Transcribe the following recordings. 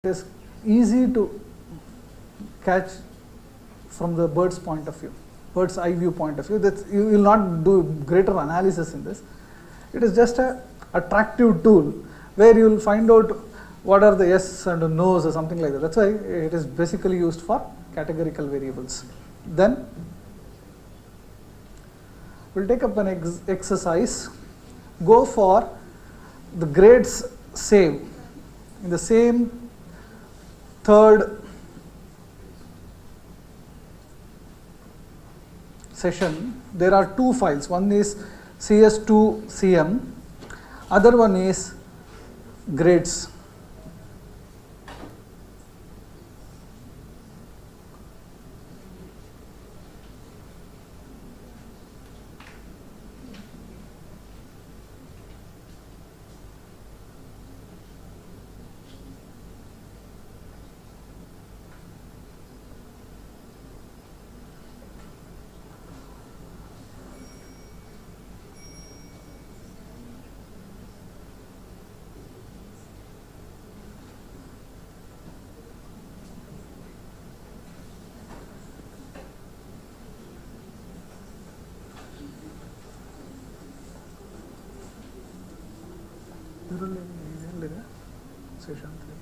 it is easy to catch from the bird's point of view, bird's eye view point of view. That you will not do greater analysis in this. It is just a attractive tool where you will find out what are the yes and no's or something like that. That's why it is basically used for categorical variables. Then we'll take up an exercise. Go for the grades save in the same third session. There are two files. One is CS2CM, other one is grades. Session 3.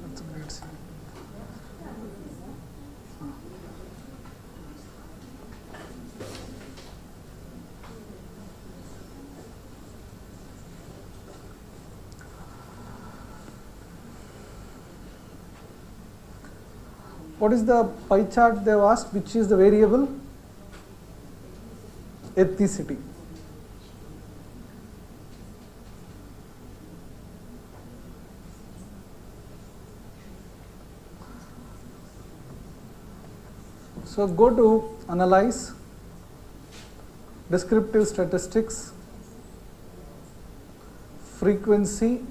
That's a great scene. What is the pie chart they have asked? Which is the variable? Ethnicity. So go to analyze, descriptive statistics, frequency.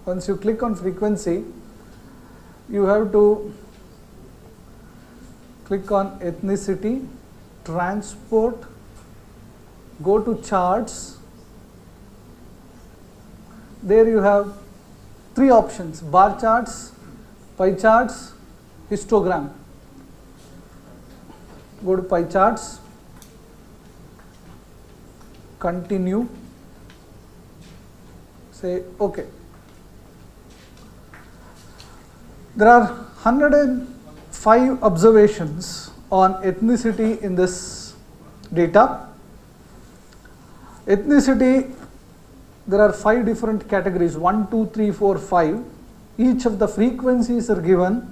Once you click on frequency, you have to click on ethnicity, transport, go to charts. There you have three options: bar charts, pie charts, histogram. Go to pie charts, continue, say OK. There are 105 observations on ethnicity in this data. Ethnicity, there are 5 different categories, 1, 2, 3, 4, 5. Each of the frequencies are given,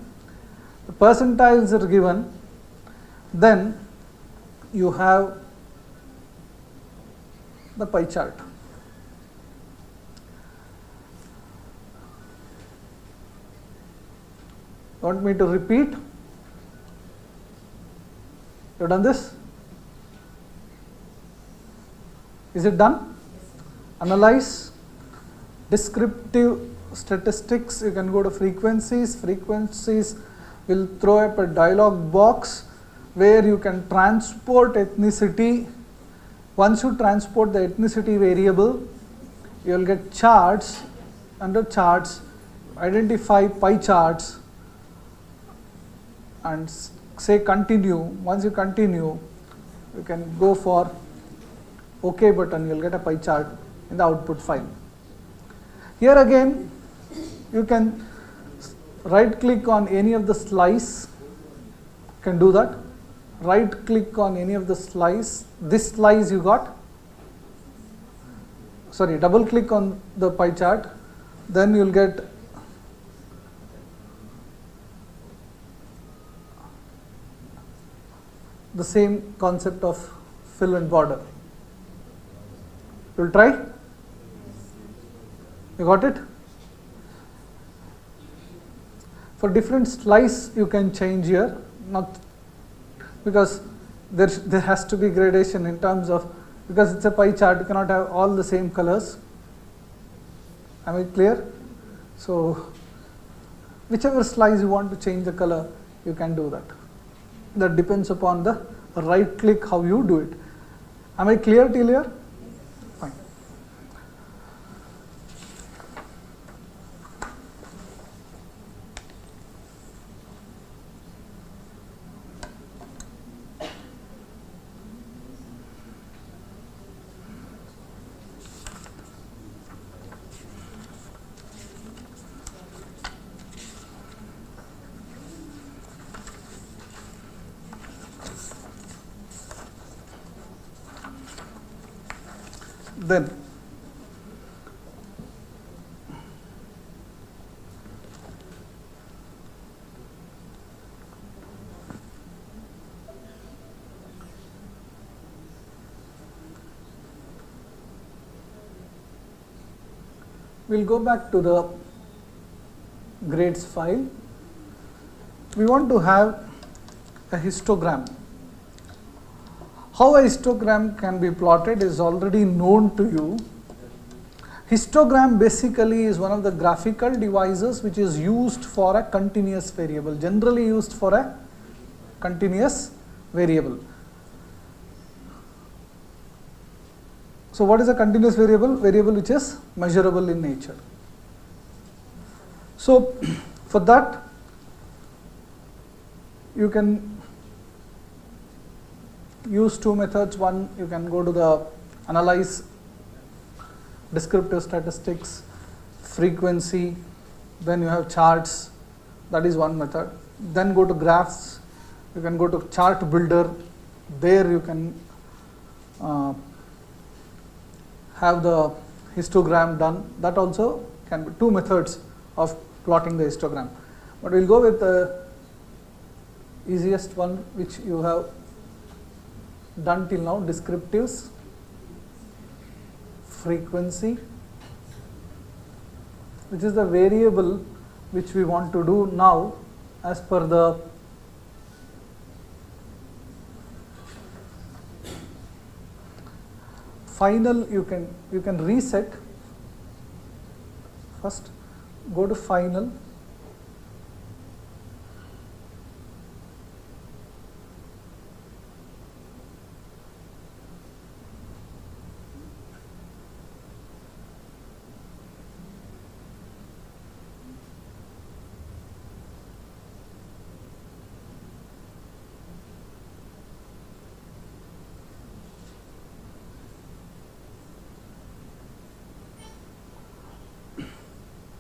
the percentiles are given. Then you have the pie chart. Want me to repeat? You've done this? Is it done? Analyze, descriptive statistics. You can go to frequencies. Frequencies will throw up a dialog box where you can transport ethnicity. Once you transport the ethnicity variable, you will get charts. Under charts, identify pie charts and say continue. Once you continue, you can go for OK button. You will get a pie chart in the output file. Here again, you can right click on any of the slice. You can do that. Right click on any of the slice. This slice you got. Sorry, double click on the pie chart. Then you will get the same concept of fill and border. You will try? You got it? For different slice you can change here. Not because there has to be gradation in terms of, because it's a pie chart, you cannot have all the same colors. Am I clear? So whichever slice you want to change the color, you can do that. That depends upon the right click, how you do it. Am I clear till here? Fine. Then we'll go back to the grades file. We want to have a histogram. How a histogram can be plotted is already known to you. Histogram basically is one of the graphical devices which is used for a continuous variable, generally used for a continuous variable. So what is a continuous variable? Variable which is measurable in nature. So for that you can use two methods. One, you can go to the analyze descriptive statistics, frequency, then you have charts, that is one method. Then go to graphs, you can go to chart builder, there you can have the histogram done. That also can be two methods of plotting the histogram. But we will go with the easiest one which you have done till now, descriptives, frequency, which is the variable which we want to do now as per the final. You can reset. First go to final,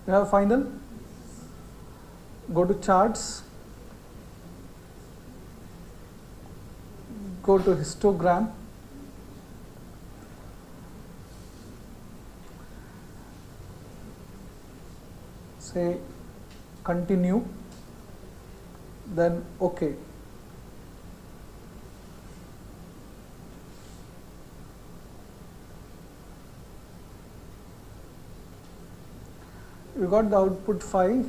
you have final, go to charts, go to histogram, say continue, then OK. You got the output file.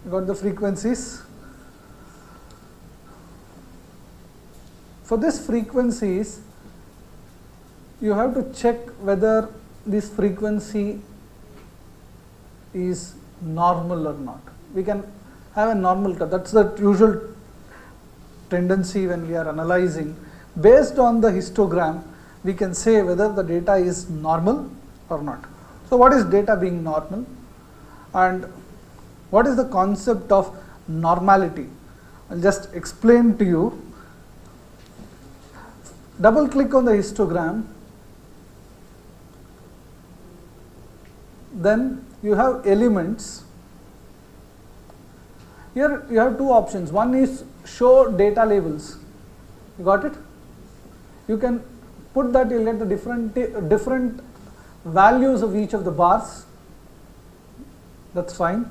You got the frequencies. For these frequencies, you have to check whether this frequency is normal or not. We can have a normal curve. That's the usual tendency when we are analyzing. Based on the histogram, we can say whether the data is normal or not. So what is data being normal? And what is the concept of normality? I'll just explain to you. Double click on the histogram. Then you have elements. Here you have two options. One is show data labels. You got it? You can put that, you'll get the different values of each of the bars. That's fine.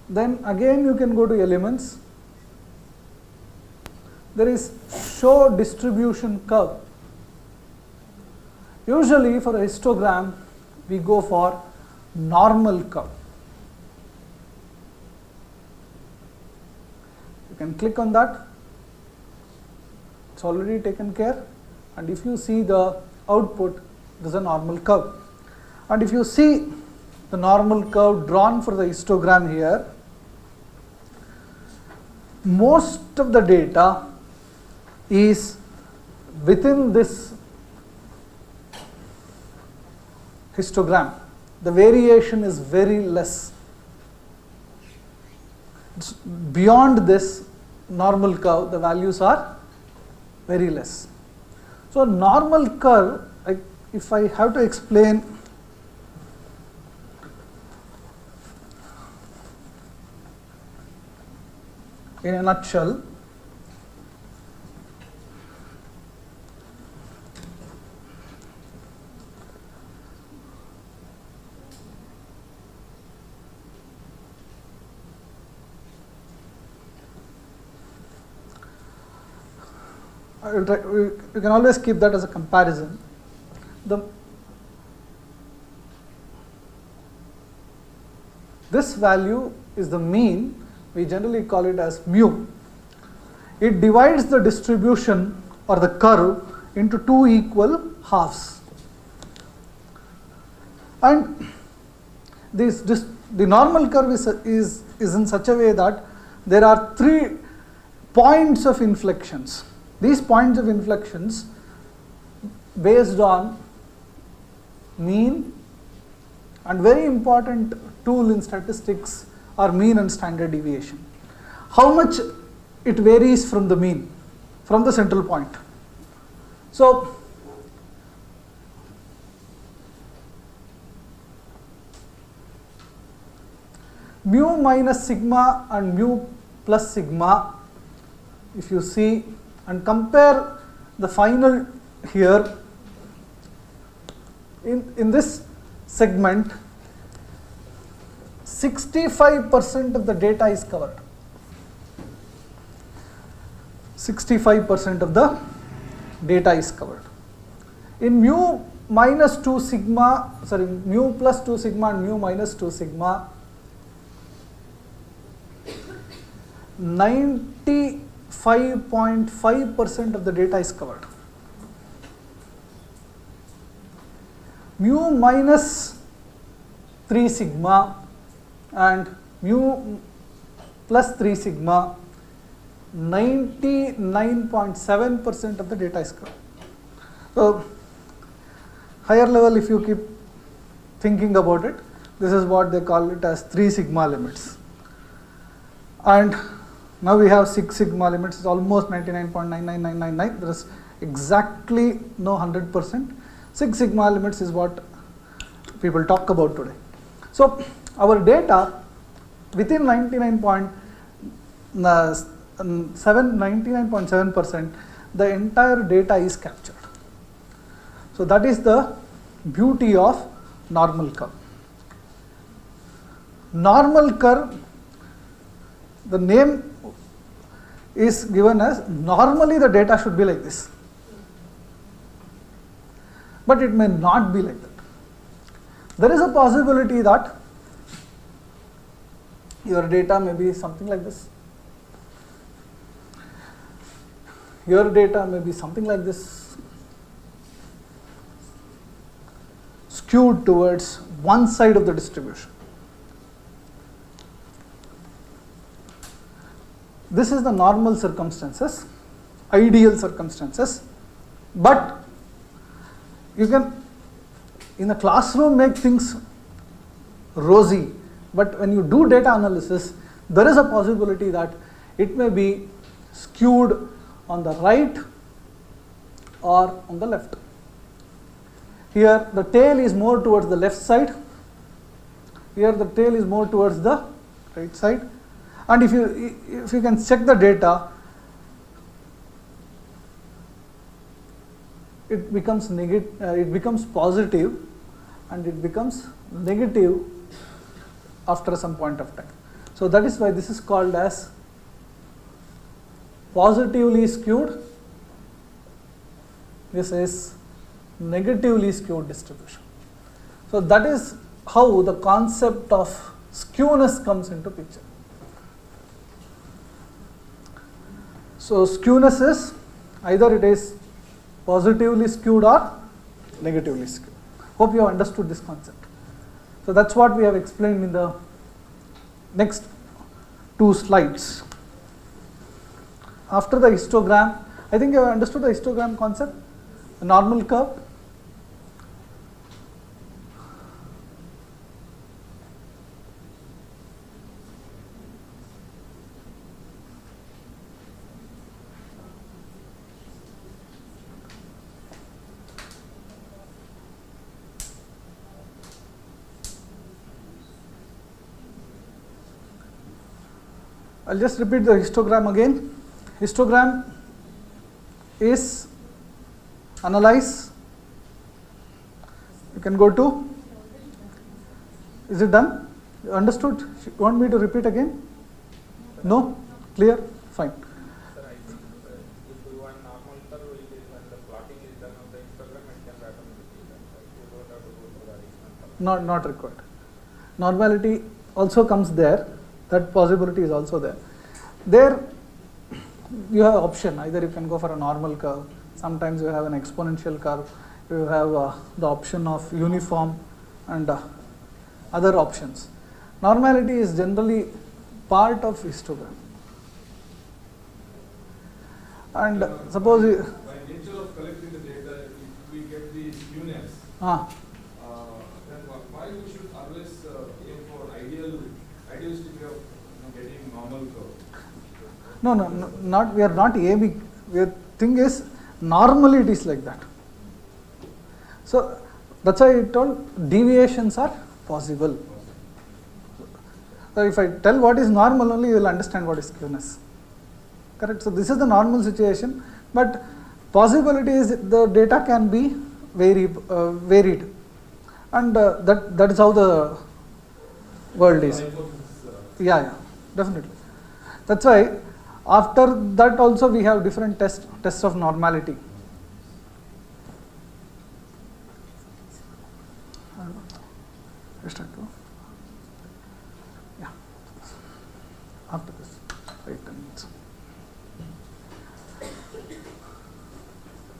Then again you can go to elements. There is show distribution curve. Usually for a histogram, we go for normal curve. You can click on that. It's already taken care. And if you see the output, there is a normal curve. And if you see the normal curve drawn for the histogram here, most of the data is within this histogram. The variation is very less. It's beyond this normal curve, the values are very less. So normal curve, I if I have to explain in a nutshell, you can always keep that as a comparison. This value is the mean. We generally call it as mu. It divides the distribution or the curve into two equal halves. And the normal curve is in such a way that there are 3 points of inflections. These points of inflections based on mean, and very important tool in statistics are mean and standard deviation. How much it varies from the mean, from the central point. So, mu minus sigma and mu plus sigma, if you see and compare the final here, in this segment 65% of the data is covered. 65% of the data is covered. In mu minus 2 sigma, mu plus 2 sigma and mu minus 2 sigma, 95.5% of the data is covered. Mu minus 3 sigma and mu plus 3 sigma, 99.7% of the data is covered. So, higher level, if you keep thinking about it, this is what they call it as 3 sigma limits. And now we have 6 sigma limits, it's almost 99.99999. There is exactly no 100%. 6 sigma limits is what people talk about today. So, our data within 99.7%, the entire data is captured. So, that is the beauty of normal curve. Normal curve, the name is given as, normally the data should be like this, but it may not be like that. There is a possibility that your data may be something like this. Your data may be something like this, skewed towards one side of the distribution. This is the normal circumstances, ideal circumstances, but you can in the classroom make things rosy, but when you do data analysis, there is a possibility that it may be skewed on the right or on the left. Here the tail is more towards the left side, here the tail is more towards the right side, and if you can check the data, it becomes it becomes positive and it becomes negative after some point of time. So that is why this is called as positively skewed. This is negatively skewed distribution. So that is how the concept of skewness comes into picture. So skewness is either it is positively skewed or negatively skewed. Hope you have understood this concept. So that's what we have explained in the next 2 slides. After the histogram, I think you have understood the histogram concept, the normal curve. I'll just repeat the histogram again. Histogram is analyze. You can go to. Is it done? You understood? You want me to repeat again? No? Clear? Fine. Sir, I think if you want normal curve, when the plotting is done on the histogram, it can be automatically done. Right? You don't have to go through the additional curve. Not required. Normality also comes there. That possibility is also there. There you have option. Either you can go for a normal curve. Sometimes you have an exponential curve. You have the option of uniform and other options. Normality is generally part of histogram. And suppose you, by nature of collecting the data, if we get the skewness, then why we should always aim for idealistic way of getting normal curve? no, not we are not aiming. The thing is, normally it is like that. So that's why I told deviations are possible. So if I tell what is normal, only you will understand what is skewness. Correct. So this is the normal situation, but possibility is the data can be varied, and that is how the world is. Yeah, definitely. That's why after that also we have different tests of normality. Yeah. After this, 8 minutes.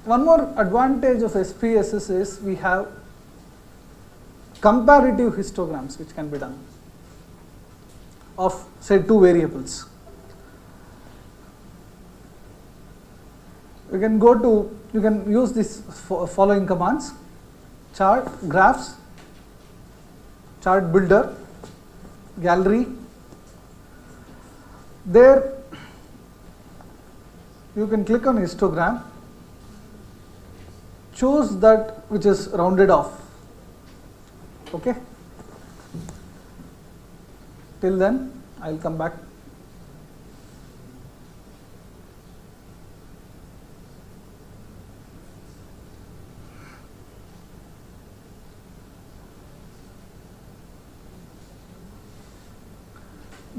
One more advantage of SPSS is we have comparative histograms which can be done of say two variables. You can use this following commands: chart, graphs, chart builder, gallery. There you can click on histogram, choose that which is rounded off. Okay. Till then, I will come back.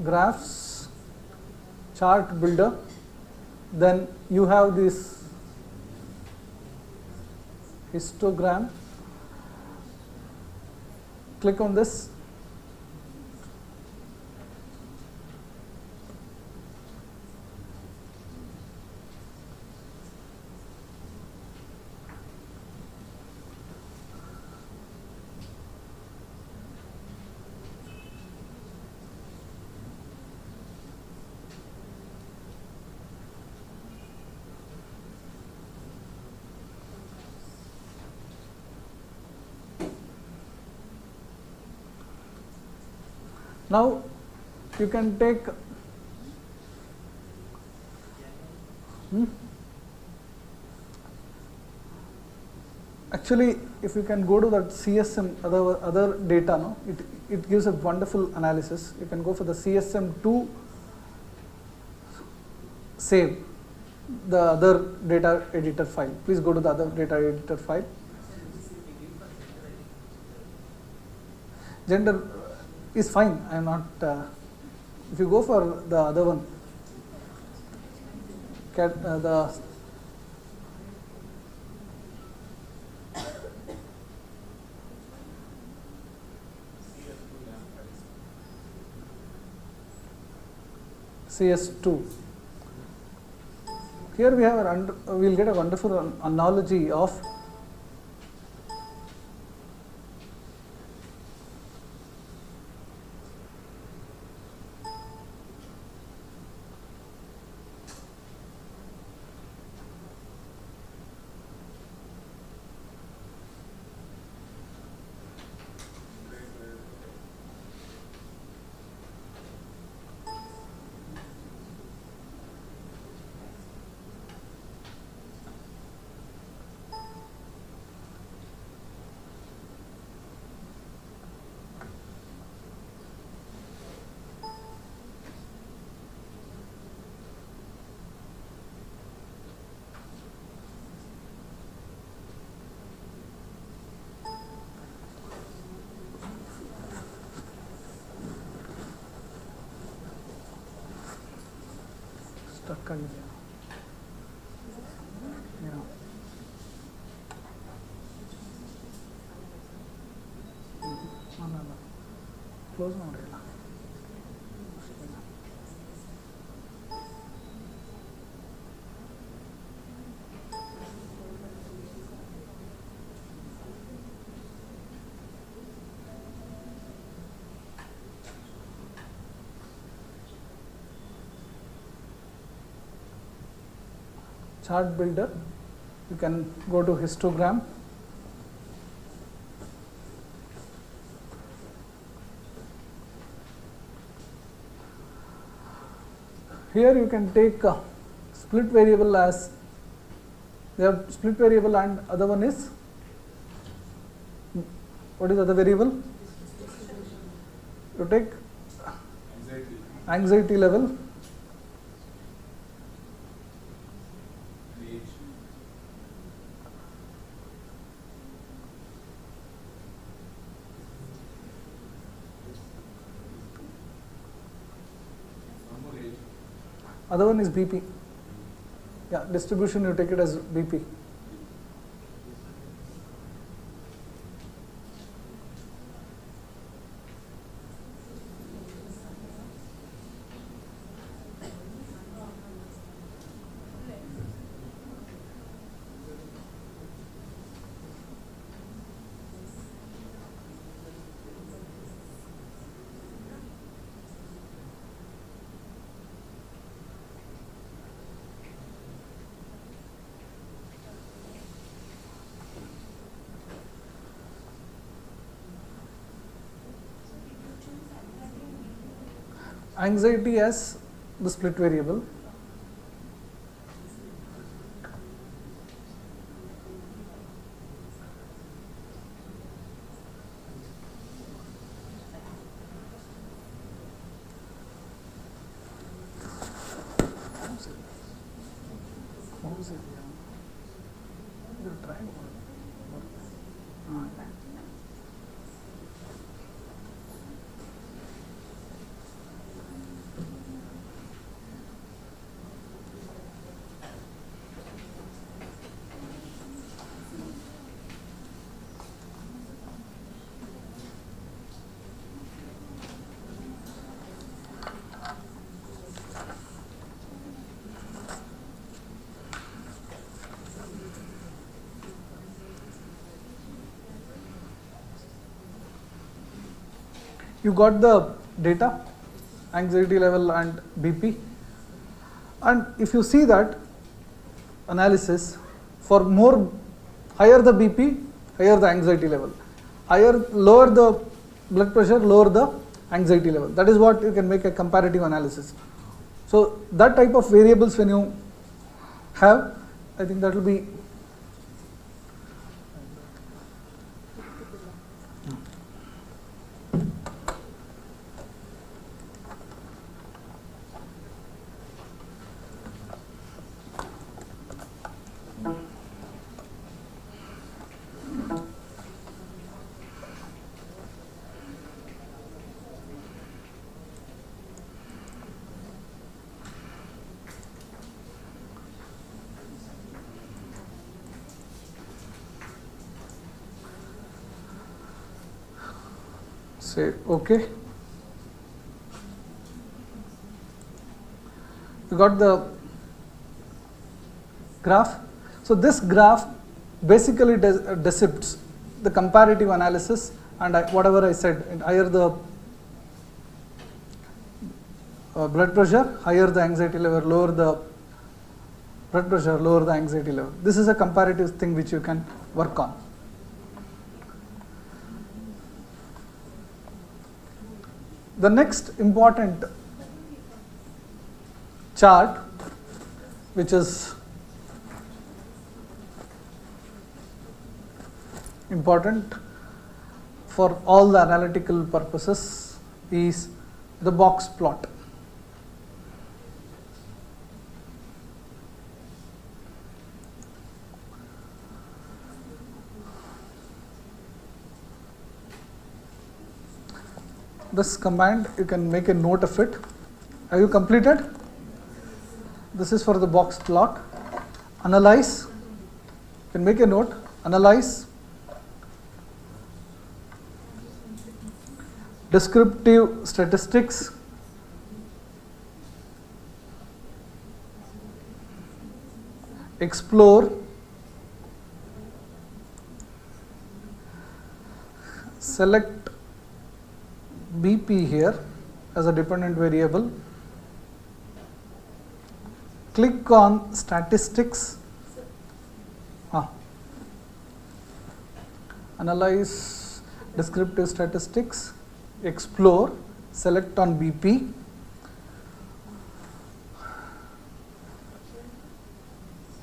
Graphs, chart builder, then you have this histogram. Click on this. Now you can take actually if you can go to that CSM other data, no, it gives a wonderful analysis. You can go for the CSM2 save the other data editor file. Please go to the other data editor file. Gender is fine. I am not. If you go for the other one, the CS2. Here we have we will get a wonderful analogy of stuck again. Yeah. Close now. Chart builder, you can go to histogram. Here you can take split variable as, they have split variable and other one is, what is other variable? You take anxiety level. Other one is BP. Yeah, distribution you take it as BP. Anxiety as the split variable. You got the data, anxiety level and BP, and if you see that analysis, for more higher the BP, higher the anxiety level, lower the blood pressure, lower the anxiety level. That is what you can make a comparative analysis. So that type of variables when you have, I think that will be say okay. You got the graph. So this graph basically depicts the comparative analysis, and whatever I said, higher the blood pressure, higher the anxiety level, lower the blood pressure, lower the anxiety level. This is a comparative thing which you can work on. The next important chart, which is important for all the analytical purposes, is the box plot. This command, you can make a note of it. Have you completed? This is for the box plot. Analyze, you can make a note, analyze, descriptive statistics, explore, select BP here as a dependent variable, click on statistics, analyze descriptive statistics, explore, select on BP,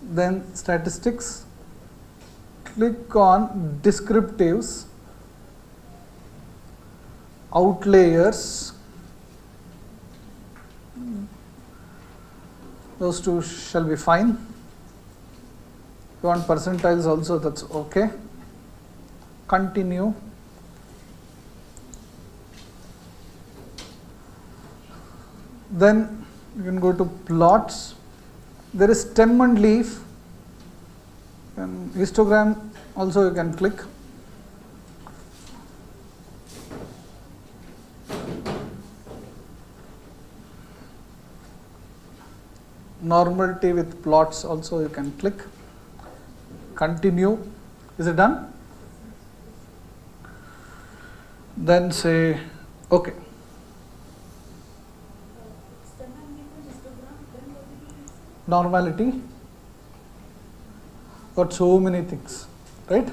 then statistics, click on descriptives, outliers, those two shall be fine. If you want percentiles also, that's okay. Continue. Then you can go to plots. There is stem and leaf, and histogram also you can click. Normality with plots also you can click. Continue. Is it done? Then say okay. Normality. Got so many things, right?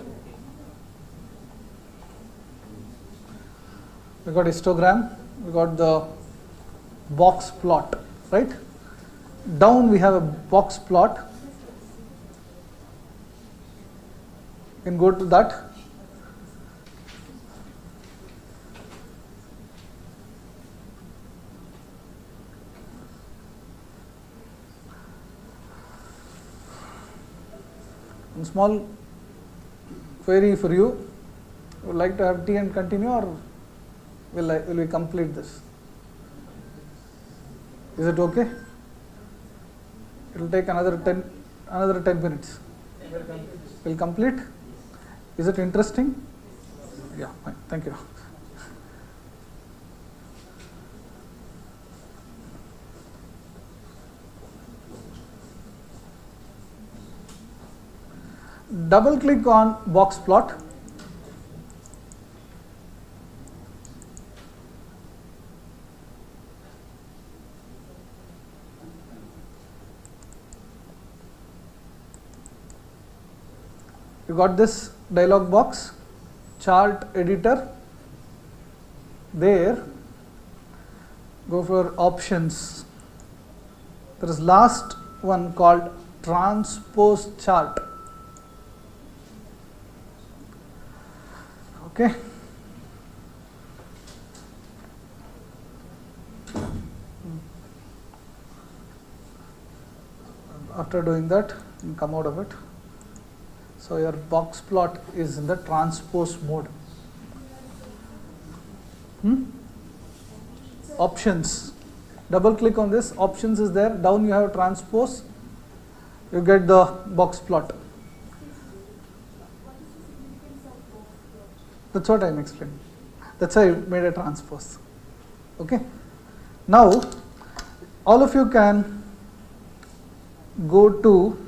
We got histogram, we got the box plot, right? Down we have a box plot. You can go to that. One small query for you. Would like to have tea and continue, or will we complete this? Is it okay? It will take another 10 minutes. We'll complete. Is it interesting? Yeah, fine. Thank you. Double click on box plot. You got this dialog box, chart editor. There, go for options. There is last one called transpose chart. Okay. After doing that, you come out of it. So your box plot is in the transpose mode. Options. Double click on this. Options is there. Down you have transpose. You get the box plot. That's what I'm explaining. That's why I made a transpose. Okay. Now, all of you can go to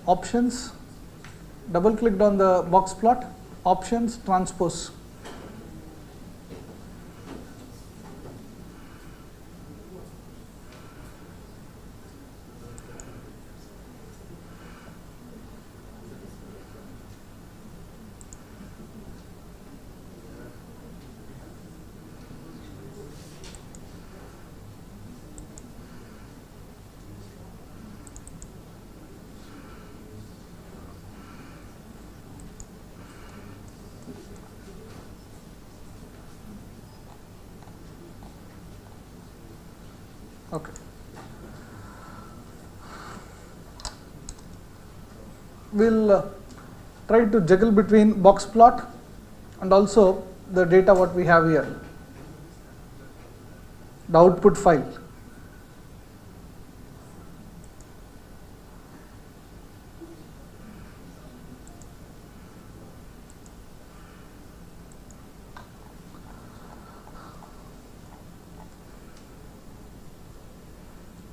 options, double clicked on the box plot, options, transpose. Okay. We'll try to juggle between box plot and also the data what we have here, the output file.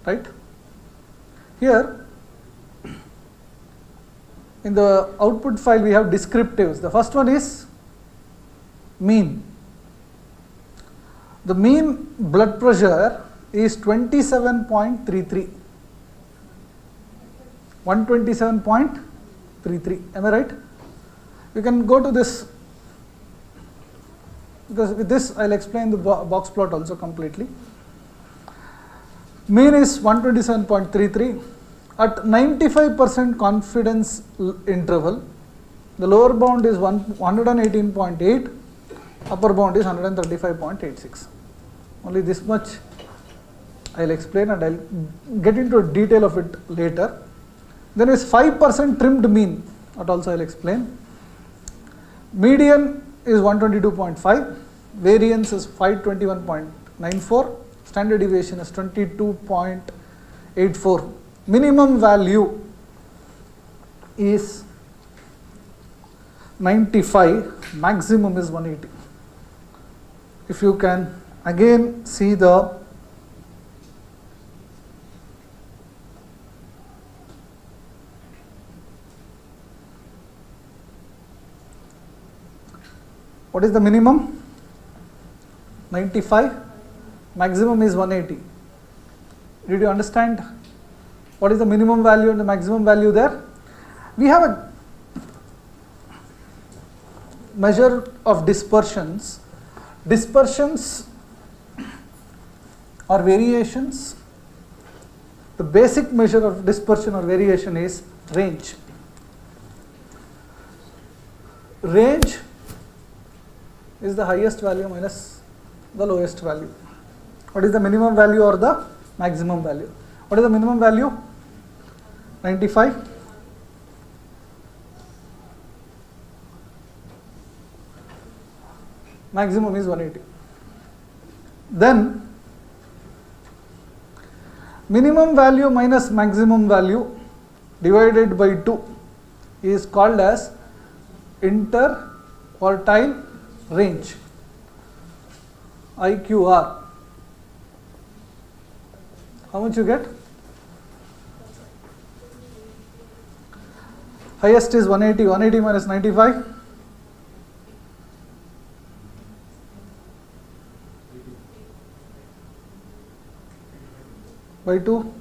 Right? Here, in the output file we have descriptives. The first one is mean. The mean blood pressure is 27.33. 127.33. Am I right? You can go to this, because with this I'll explain the box plot also completely. Mean is 127.33. At 95% confidence interval, the lower bound is 118.8, upper bound is 135.86. Only this much I'll explain, and I'll get into detail of it later. Then is 5% trimmed mean, that also I'll explain. Median is 122.5, variance is 521.94, standard deviation is 22.84. Minimum value is 95, maximum is 180. If you can again see the what is the minimum? 95, maximum is 180. Did you understand what is the minimum value and the maximum value there? We have a measure of dispersions. Dispersions or variations. The basic measure of dispersion or variation is range. Range is the highest value minus the lowest value. What is the minimum value or the maximum value? What is the minimum value? 95. Maximum is 180. Then minimum value minus maximum value divided by 2 is called as interquartile range, IQR. How much you get? Highest is 180, 180 minus 95. By 2.